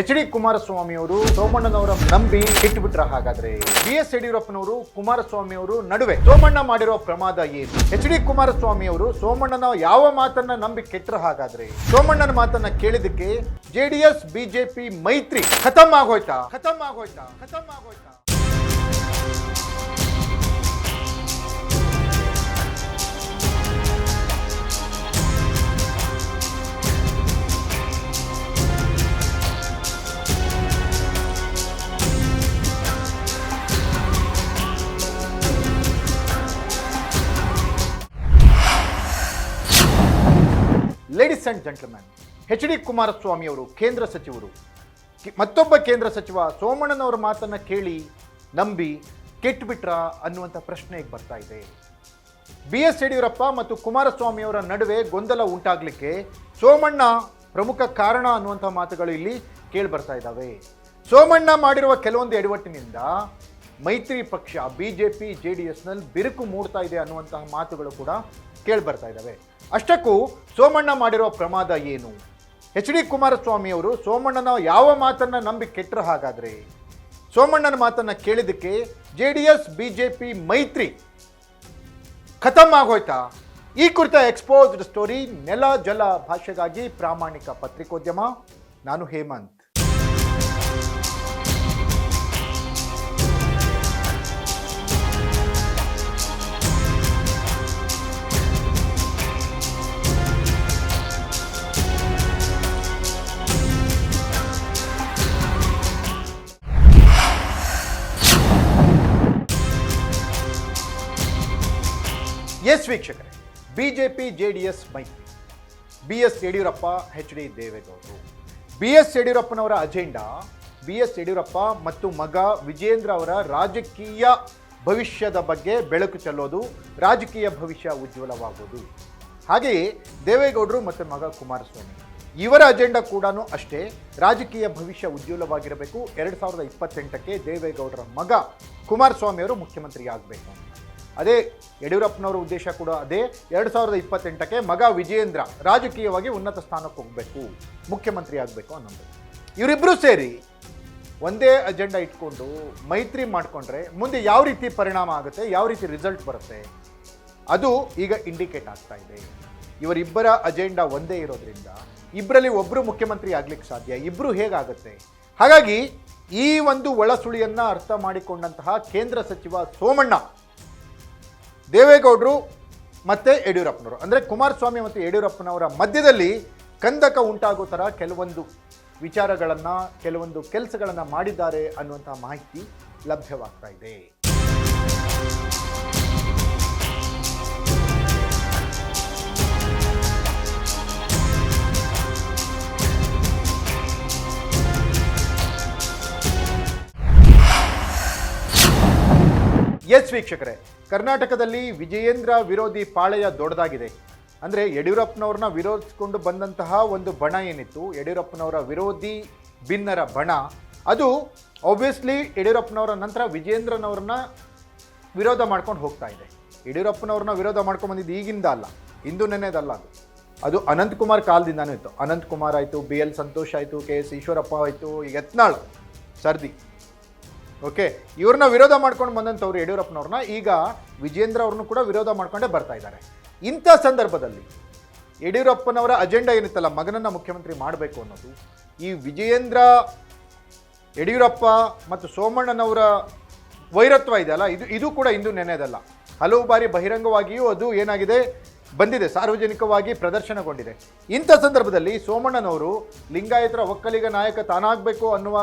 H D Kumaraswamy ಅವರು ಸೋಮಣ್ಣನವರ ನಂಬಿ ಇಟ್ಬಿಟ್ರ. ಹಾಗಾದ್ರೆ BS ಯಡಿಯೂರಪ್ಪನವರು ಕುಮಾರಸ್ವಾಮಿ ಅವರು ನಡುವೆ ಸೋಮಣ್ಣ ಮಾಡಿರೋ ಪ್ರಮಾದ ಏನು? ಎಚ್ ಡಿ ಕುಮಾರಸ್ವಾಮಿ ಅವರು ಸೋಮಣ್ಣನ ಯಾವ ಮಾತನ್ನ ನಂಬಿ ಕೆಟ್ರ? ಹಾಗಾದ್ರೆ ಸೋಮಣ್ಣನ ಮಾತನ್ನ ಕೇಳಿದಕ್ಕೆ JDS BJP ಮೈತ್ರಿ ಖತಮ್ ಆಗೋಯ್ತಾ? Ladies and gentlemen, H D Kumaraswamy ಅವರು ಕೇಂದ್ರ ಸಚಿವರು, ಮತ್ತೊಬ್ಬ ಕೇಂದ್ರ ಸಚಿವ ಸೋಮಣ್ಣನವರ ಮಾತನ್ನ ಕೇಳಿ ನಂಬಿ ಕೆಟ್ಬಿಟ್ರ ಅನ್ನುವಂಥ ಪ್ರಶ್ನೆ ಈಗ ಬರ್ತಾ ಇದೆ. BS ಯಡಿಯೂರಪ್ಪ ಮತ್ತು ಕುಮಾರಸ್ವಾಮಿ ಅವರ ನಡುವೆ ಗೊಂದಲ ಉಂಟಾಗಲಿಕ್ಕೆ ಸೋಮಣ್ಣ ಪ್ರಮುಖ ಕಾರಣ ಅನ್ನುವಂಥ ಮಾತುಗಳು ಇಲ್ಲಿ ಕೇಳಿ ಬರ್ತಾ ಇದ್ದಾವೆ. ಸೋಮಣ್ಣ ಮಾಡಿರುವ ಕೆಲವೊಂದು ಎಡವಟ್ಟಿನಿಂದ ಮೈತ್ರಿ ಪಕ್ಷ BJP JDSನಲ್ಲಿ ಬಿರುಕು ಮೂಡ್ತಾ ಇದೆ ಅನ್ನುವಂತಹ ಮಾತುಗಳು ಕೂಡ ಕೇಳಿ ಬರ್ತಾ ಇದ್ದಾವೆ. ಅಷ್ಟಕ್ಕೂ ಸೋಮಣ್ಣ ಮಾಡಿರುವ ಪ್ರಮಾದ ಏನು? ಎಚ್ ಡಿ ಕುಮಾರಸ್ವಾಮಿ ಅವರು ಸೋಮಣ್ಣನ ಯಾವ ಮಾತನ್ನ ನಂಬಿ ಕೆಟ್ರ? ಹಾಗಾದ್ರೆ ಸೋಮಣ್ಣನ ಮಾತನ್ನ ಕೇಳಿದಕ್ಕೆ JDS BJP ಮೈತ್ರಿ ಖತಮ್ ಆಗೋಯ್ತಾ? ಈ ಕುರಿತ ಎಕ್ಸ್ಪೋಸ್ಡ್ ಸ್ಟೋರಿ ನೆಲ ಜಲ ಭಾಷೆಗಾಗಿ ಪ್ರಾಮಾಣಿಕ ಪತ್ರಿಕೋದ್ಯಮ. ನಾನು ಹೇಮಂತ್. ಎಸ್ ವೀಕ್ಷಕರೇ, BJP JDS ಮೈತ್ರಿ, BS ಯಡಿಯೂರಪ್ಪ HD ದೇವೇಗೌಡರು. BS ಯಡಿಯೂರಪ್ಪನವರ ಅಜೆಂಡಾ BS ಯಡಿಯೂರಪ್ಪ ಮತ್ತು ಮಗ ವಿಜೇಂದ್ರ ಅವರ ರಾಜಕೀಯ ಭವಿಷ್ಯದ ಬಗ್ಗೆ ಬೆಳಕು ಚೆಲ್ಲೋದು, ರಾಜಕೀಯ ಭವಿಷ್ಯ ಉಜ್ವಲವಾಗೋದು. ಹಾಗೆಯೇ ದೇವೇಗೌಡರು ಮತ್ತು ಮಗ ಕುಮಾರಸ್ವಾಮಿ ಇವರ ಅಜೆಂಡಾ ಕೂಡ ಅಷ್ಟೇ, ರಾಜಕೀಯ ಭವಿಷ್ಯ ಉಜ್ವಲವಾಗಿರಬೇಕು. 2028ಕ್ಕೆ ದೇವೇಗೌಡರ ಮಗ ಕುಮಾರಸ್ವಾಮಿ ಅವರು ಮುಖ್ಯಮಂತ್ರಿ ಆಗಬೇಕು. ಅದೇ ಯಡಿಯೂರಪ್ಪನವರ ಉದ್ದೇಶ ಕೂಡ ಅದೇ. 2028ಕ್ಕೆ ಮಗ ವಿಜೇಂದ್ರ ರಾಜಕೀಯವಾಗಿ ಉನ್ನತ ಸ್ಥಾನಕ್ಕೆ ಹೋಗಬೇಕು, ಮುಖ್ಯಮಂತ್ರಿ ಆಗಬೇಕು ಅನ್ನೋದು. ಇವರಿಬ್ಬರು ಸೇರಿ ಒಂದೇ ಅಜೆಂಡಾ ಇಟ್ಕೊಂಡು ಮೈತ್ರಿ ಮಾಡಿಕೊಂಡ್ರೆ ಮುಂದೆ ಯಾವ ರೀತಿ ಪರಿಣಾಮ ಆಗುತ್ತೆ, ಯಾವ ರೀತಿ ರಿಸಲ್ಟ್ ಬರುತ್ತೆ, ಅದು ಈಗ ಇಂಡಿಕೇಟ್ ಆಗ್ತಾ ಇದೆ. ಇವರಿಬ್ಬರ ಅಜೆಂಡಾ ಒಂದೇ ಇರೋದ್ರಿಂದ ಇಬ್ಬರಲ್ಲಿ ಒಬ್ಬರು ಮುಖ್ಯಮಂತ್ರಿ ಆಗ್ಲಿಕ್ಕೆ ಸಾಧ್ಯ, ಇಬ್ಬರು ಹೇಗಾಗುತ್ತೆ? ಹಾಗಾಗಿ ಈ ಒಂದು ಒಳಸುಳಿಯನ್ನ ಅರ್ಥ ಮಾಡಿಕೊಂಡಂತಹ ಕೇಂದ್ರ ಸಚಿವ ಸೋಮಣ್ಣ ದೇವೇಗೌಡರು ಮತ್ತು ಯಡಿಯೂರಪ್ಪನವರು, ಅಂದರೆ ಕುಮಾರಸ್ವಾಮಿ ಮತ್ತು ಯಡಿಯೂರಪ್ಪನವರ ಮಧ್ಯದಲ್ಲಿ ಕಂದಕ ಉಂಟಾಗೋ ಥರ ಕೆಲವೊಂದು ವಿಚಾರಗಳನ್ನು, ಕೆಲವೊಂದು ಕೆಲಸಗಳನ್ನು ಮಾಡಿದ್ದಾರೆ ಅನ್ನುವಂಥ ಮಾಹಿತಿ ಲಭ್ಯವಾಗ್ತಾ ಇದೆ. ಎಸ್ ವೀಕ್ಷಕರೇ, ಕರ್ನಾಟಕದಲ್ಲಿ ವಿಜಯೇಂದ್ರ ವಿರೋಧಿ ಪಾಳೆಯ ದೊಡ್ಡದಾಗಿದೆ. ಅಂದರೆ ಯಡಿಯೂರಪ್ಪನವ್ರನ್ನ ವಿರೋಧಿಸಿಕೊಂಡು ಬಂದಂತಹ ಒಂದು ಬಣ ಏನಿತ್ತು, ಯಡಿಯೂರಪ್ಪನವರ ವಿರೋಧಿ ಭಿನ್ನರ ಬಣ, ಅದು ಆಬ್ವಿಯಸ್ಲಿ ಯಡಿಯೂರಪ್ಪನವರ ನಂತರ ವಿಜಯೇಂದ್ರನವ್ರನ್ನ ವಿರೋಧ ಮಾಡ್ಕೊಂಡು ಹೋಗ್ತಾ ಇದೆ. ಯಡಿಯೂರಪ್ಪನವ್ರನ್ನ ವಿರೋಧ ಮಾಡ್ಕೊಂಡು ಬಂದಿದ್ದು ಈಗಿಂದ ಅಲ್ಲ, ಇಂದು ನೆನೆದಲ್ಲ, ಅದು ಅನಂತಕುಮಾರ್ ಕಾಲದಿಂದಾನೂ ಇತ್ತು. ಅನಂತಕುಮಾರ್ ಆಯಿತು, BL ಸಂತೋಷ್ ಆಯಿತು, KS ಈಶ್ವರಪ್ಪ ಆಯಿತು, ಯತ್ನಾಳ್ ಸರ್ದಿ, ಓಕೆ, ಇವ್ರನ್ನ ವಿರೋಧ ಮಾಡ್ಕೊಂಡು ಬಂದಂಥವ್ರು ಯಡಿಯೂರಪ್ಪನವ್ರನ್ನ ಈಗ ವಿಜೇಂದ್ರ ಅವ್ರನ್ನೂ ಕೂಡ ವಿರೋಧ ಮಾಡ್ಕೊಂಡೇ ಬರ್ತಾ ಇದ್ದಾರೆ. ಇಂಥ ಸಂದರ್ಭದಲ್ಲಿ ಯಡಿಯೂರಪ್ಪನವರ ಅಜೆಂಡಾ ಏನಿತ್ತಲ್ಲ, ಮಗನನ್ನು ಮುಖ್ಯಮಂತ್ರಿ ಮಾಡಬೇಕು ಅನ್ನೋದು, ಈ ವಿಜಯೇಂದ್ರ ಯಡಿಯೂರಪ್ಪ ಮತ್ತು ಸೋಮಣ್ಣನವರ ವೈರತ್ವ ಇದೆಯಲ್ಲ, ಇದು ಕೂಡ ಇಂದು ನೆನೆದಲ್ಲ. ಹಲವು ಬಾರಿ ಬಹಿರಂಗವಾಗಿಯೂ ಅದು ಏನಾಗಿದೆ, ಬಂದಿದೆ, ಸಾರ್ವಜನಿಕವಾಗಿ ಪ್ರದರ್ಶನಗೊಂಡಿದೆ. ಇಂಥ ಸಂದರ್ಭದಲ್ಲಿ ಸೋಮಣ್ಣನವರು ಲಿಂಗಾಯತರ ಒಕ್ಕಲಿಗ ನಾಯಕ ತಾನಾಗಬೇಕು ಅನ್ನುವ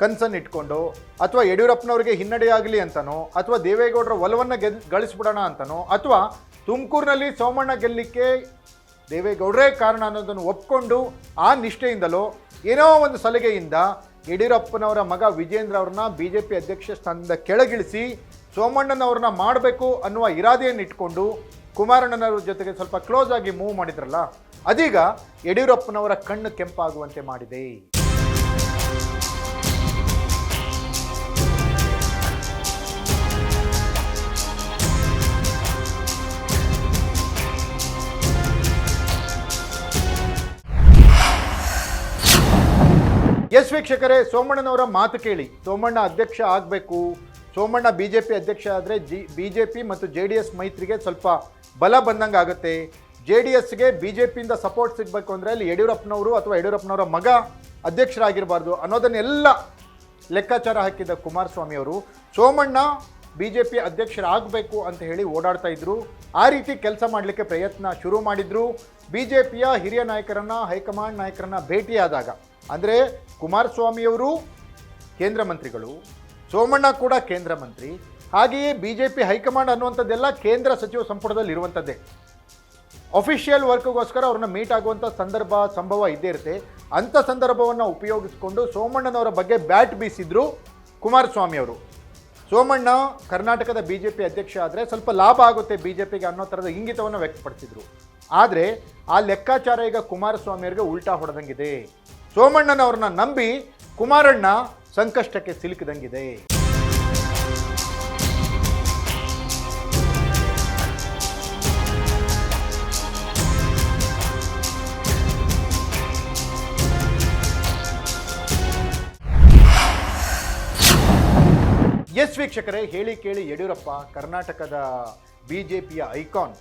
ಕನ್ಸನ್ನು ಇಟ್ಕೊಂಡು, ಅಥವಾ ಯಡಿಯೂರಪ್ಪನವ್ರಿಗೆ ಹಿನ್ನಡೆಯಾಗಲಿ ಅಂತನೋ, ಅಥವಾ ದೇವೇಗೌಡರ ಒಲವನ್ನು ಗಳಿಸ್ಬಿಡೋಣ ಅಂತನೋ, ಅಥವಾ ತುಮಕೂರಿನಲ್ಲಿ ಸೋಮಣ್ಣ ಗೆಲ್ಲಲಿಕ್ಕೆ ದೇವೇಗೌಡರೇ ಕಾರಣ ಅನ್ನೋದನ್ನು ಒಪ್ಕೊಂಡು ಆ ನಿಷ್ಠೆಯಿಂದಲೋ ಏನೋ ಒಂದು ಸಲಿಗೆಯಿಂದ ಯಡಿಯೂರಪ್ಪನವರ ಮಗ ವಿಜೇಂದ್ರ ಅವ್ರನ್ನ BJP ಅಧ್ಯಕ್ಷ ಸ್ಥಾನದಿಂದ ಕೆಳಗಿಳಿಸಿ ಸೋಮಣ್ಣನವ್ರನ್ನ ಮಾಡಬೇಕು ಅನ್ನುವ ಇರಾದೆಯನ್ನು ಇಟ್ಕೊಂಡು ಕುಮಾರಣ್ಣನವ್ರ ಜೊತೆಗೆ ಸ್ವಲ್ಪ ಕ್ಲೋಸ್ ಆಗಿ ಮೂವ್ ಮಾಡಿದ್ರಲ್ಲ, ಅದೀಗ ಯಡಿಯೂರಪ್ಪನವರ ಕಣ್ಣು ಕೆಂಪಾಗುವಂತೆ ಮಾಡಿದೆ. ಎಸ್ ವೀಕ್ಷಕರೇ, ಸೋಮಣ್ಣನವರ ಮಾತು ಕೇಳಿ. ಸೋಮಣ್ಣ ಅಧ್ಯಕ್ಷ ಆಗಬೇಕು, ಸೋಮಣ್ಣ ಬಿಜೆಪಿ ಅಧ್ಯಕ್ಷ ಆದರೆ ಬಿಜೆಪಿ ಮತ್ತು JDS ಮೈತ್ರಿಗೆ ಸ್ವಲ್ಪ ಬಲ ಬಂದಂಗೆ ಆಗುತ್ತೆ. JDSಗೆ ಬಿಜೆಪಿಯಿಂದ ಸಪೋರ್ಟ್ ಸಿಗಬೇಕು ಅಂದರೆ ಅಲ್ಲಿ ಯಡಿಯೂರಪ್ಪನವರು ಅಥವಾ ಯಡಿಯೂರಪ್ಪನವರ ಮಗ ಅಧ್ಯಕ್ಷರಾಗಿರಬಾರ್ದು ಅನ್ನೋದನ್ನೆಲ್ಲ ಲೆಕ್ಕಾಚಾರ ಹಾಕಿದ ಕುಮಾರಸ್ವಾಮಿ ಅವರು ಸೋಮಣ್ಣ ಬಿಜೆಪಿ ಅಧ್ಯಕ್ಷರಾಗಬೇಕು ಅಂತ ಹೇಳಿ ಓಡಾಡ್ತಾ ಇದ್ರು. ಆ ರೀತಿ ಕೆಲಸ ಮಾಡಲಿಕ್ಕೆ ಪ್ರಯತ್ನ ಶುರು ಮಾಡಿದ್ರು. ಬಿಜೆಪಿಯ ಹಿರಿಯ ನಾಯಕರನ್ನ, ಹೈಕಮಾಂಡ್ ನಾಯಕರನ್ನ ಭೇಟಿಯಾದಾಗ, ಅಂದರೆ ಕುಮಾರಸ್ವಾಮಿಯವರು ಕೇಂದ್ರ ಮಂತ್ರಿಗಳು, ಸೋಮಣ್ಣ ಕೂಡ ಕೇಂದ್ರ ಮಂತ್ರಿ, ಹಾಗೆಯೇ ಬಿಜೆಪಿ ಹೈಕಮಾಂಡ್ ಅನ್ನುವಂಥದ್ದೆಲ್ಲ ಕೇಂದ್ರ ಸಚಿವ ಸಂಪುಟದಲ್ಲಿ ಇರುವಂಥದ್ದೇ. ಅಫಿಷಿಯಲ್ ವರ್ಕ್ಗೋಸ್ಕರ ಅವ್ರನ್ನ ಮೀಟ್ ಆಗುವಂಥ ಸಂಭವ ಇದ್ದೇ ಇರುತ್ತೆ. ಅಂಥ ಸಂದರ್ಭವನ್ನು ಉಪಯೋಗಿಸಿಕೊಂಡು ಸೋಮಣ್ಣನವರ ಬಗ್ಗೆ ಬ್ಯಾಟ್ ಬೀಸಿದ್ರು ಕುಮಾರಸ್ವಾಮಿ ಅವರು. ಸೋಮಣ್ಣ ಕರ್ನಾಟಕದ ಬಿಜೆಪಿ ಅಧ್ಯಕ್ಷ ಆದರೆ ಸ್ವಲ್ಪ ಲಾಭ ಆಗುತ್ತೆ ಬಿಜೆಪಿಗೆ ಅನ್ನೋ ಥರದ ಇಂಗಿತವನ್ನು ವ್ಯಕ್ತಪಡಿಸಿದ್ರು. ಆದರೆ ಆ ಲೆಕ್ಕಾಚಾರ ಈಗ ಕುಮಾರಸ್ವಾಮಿಯವರಿಗೆ ಉಲ್ಟಾ ಹೊಡೆದಂಗಿದೆ. ಸೋಮಣ್ಣನವ್ರನ್ನ ನಂಬಿ ಕುಮಾರಣ್ಣ ಸಂಕಷ್ಟಕ್ಕೆ ಸಿಲುಕಿದಂಗಿದೆ. ಎಸ್ ವೀಕ್ಷಕರೇ, ಹೇಳಿ ಕೇಳಿ ಯಡಿಯೂರಪ್ಪ ಕರ್ನಾಟಕದ ಬಿಜೆಪಿಯ ಐಕಾನ್.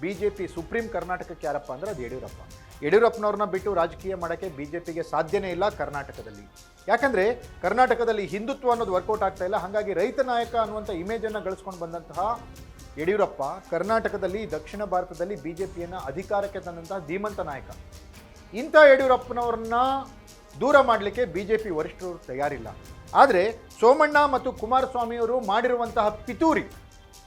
ಬಿಜೆಪಿ ಸುಪ್ರೀಂ ಕರ್ನಾಟಕಕ್ಕೆ ಯಾರಪ್ಪ ಅಂದರೆ ಅದು ಯಡಿಯೂರಪ್ಪ. ಯಡಿಯೂರಪ್ಪನವ್ರನ್ನ ಬಿಟ್ಟು ರಾಜಕೀಯ ಮಾಡೋಕ್ಕೆ ಬಿಜೆಪಿಗೆ ಸಾಧ್ಯನೇ ಇಲ್ಲ ಕರ್ನಾಟಕದಲ್ಲಿ. ಯಾಕಂದರೆ ಕರ್ನಾಟಕದಲ್ಲಿ ಹಿಂದುತ್ವ ಅನ್ನೋದು ವರ್ಕೌಟ್ ಆಗ್ತಾ ಇಲ್ಲ. ಹಾಗಾಗಿ ರೈತ ನಾಯಕ ಅನ್ನುವಂಥ ಇಮೇಜನ್ನು ಗಳಿಸ್ಕೊಂಡು ಬಂದಂತಹ ಯಡಿಯೂರಪ್ಪ ಕರ್ನಾಟಕದಲ್ಲಿ, ದಕ್ಷಿಣ ಭಾರತದಲ್ಲಿ ಬಿಜೆಪಿಯನ್ನು ಅಧಿಕಾರಕ್ಕೆ ತಂದಂತಹ ಧೀಮಂತ ನಾಯಕ. ಇಂಥ ಯಡಿಯೂರಪ್ಪನವ್ರನ್ನ ದೂರ ಮಾಡಲಿಕ್ಕೆ ಬಿಜೆಪಿ ವರಿಷ್ಠರು ತಯಾರಿಲ್ಲ. ಆದರೆ ಸೋಮಣ್ಣ ಮತ್ತು ಕುಮಾರಸ್ವಾಮಿಯವರು ಮಾಡಿರುವಂತಹ ಪಿತೂರಿ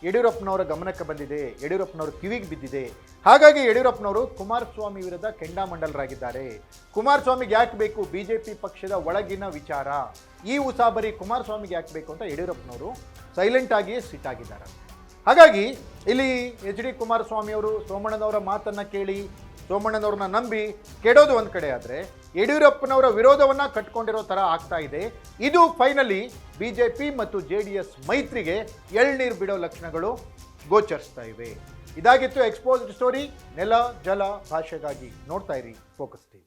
ಯಡಿಯೂರಪ್ಪನವರ ಗಮನಕ್ಕೆ ಬಂದಿದೆ, ಯಡಿಯೂರಪ್ಪನವರು ಕಿವಿಗೆ ಬಿದ್ದಿದೆ. ಹಾಗಾಗಿ ಯಡಿಯೂರಪ್ಪನವರು ಕುಮಾರಸ್ವಾಮಿ ವಿರುದ್ಧ ಕೆಂಡಾಮಂಡಲರಾಗಿದ್ದಾರೆ. ಕುಮಾರಸ್ವಾಮಿಗೆ ಯಾಕೆ ಬೇಕು ಬಿಜೆಪಿ ಪಕ್ಷದ ಒಳಗಿನ ವಿಚಾರ, ಈ ಉಸಾಬರಿ ಕುಮಾರಸ್ವಾಮಿಗೆ ಯಾಕೆ ಬೇಕು ಅಂತ ಯಡಿಯೂರಪ್ಪನವರು ಸೈಲೆಂಟ್ ಆಗಿಯೇ ಸಿಟ್ಟಾಗಿದ್ದಾರೆ. ಹಾಗಾಗಿ ಇಲ್ಲಿ HD ಕುಮಾರಸ್ವಾಮಿಯವರು ಸೋಮಣ್ಣನವರ ಮಾತನ್ನು ಕೇಳಿ ಸೋಮಣ್ಣನವ್ರನ್ನ ನಂಬಿ ಕೆಡೋದು ಒಂದು ಕಡೆ ಆದರೆ, ಯಡಿಯೂರಪ್ಪನವರ ವಿರೋಧವನ್ನು ಕಟ್ಕೊಂಡಿರೋ ಥರ ಆಗ್ತಾ ಇದೆ. ಇದು ಫೈನಲಿ ಬಿಜೆಪಿ ಮತ್ತು JDS ಮೈತ್ರಿಗೆ ಎಳ್ನೀರು ಬಿಡೋ ಲಕ್ಷಣಗಳು ಗೋಚರಿಸ್ತಾ ಇವೆ. ಇದಾಗಿತ್ತು ಎಕ್ಸ್ಪೋಸ್ಡ್ ಸ್ಟೋರಿ. ನೆಲ ಜಲ ಭಾಷೆಗಾಗಿ ನೋಡ್ತಾ ಇರಿ ಫೋಕಸ್ ಟಿವಿ.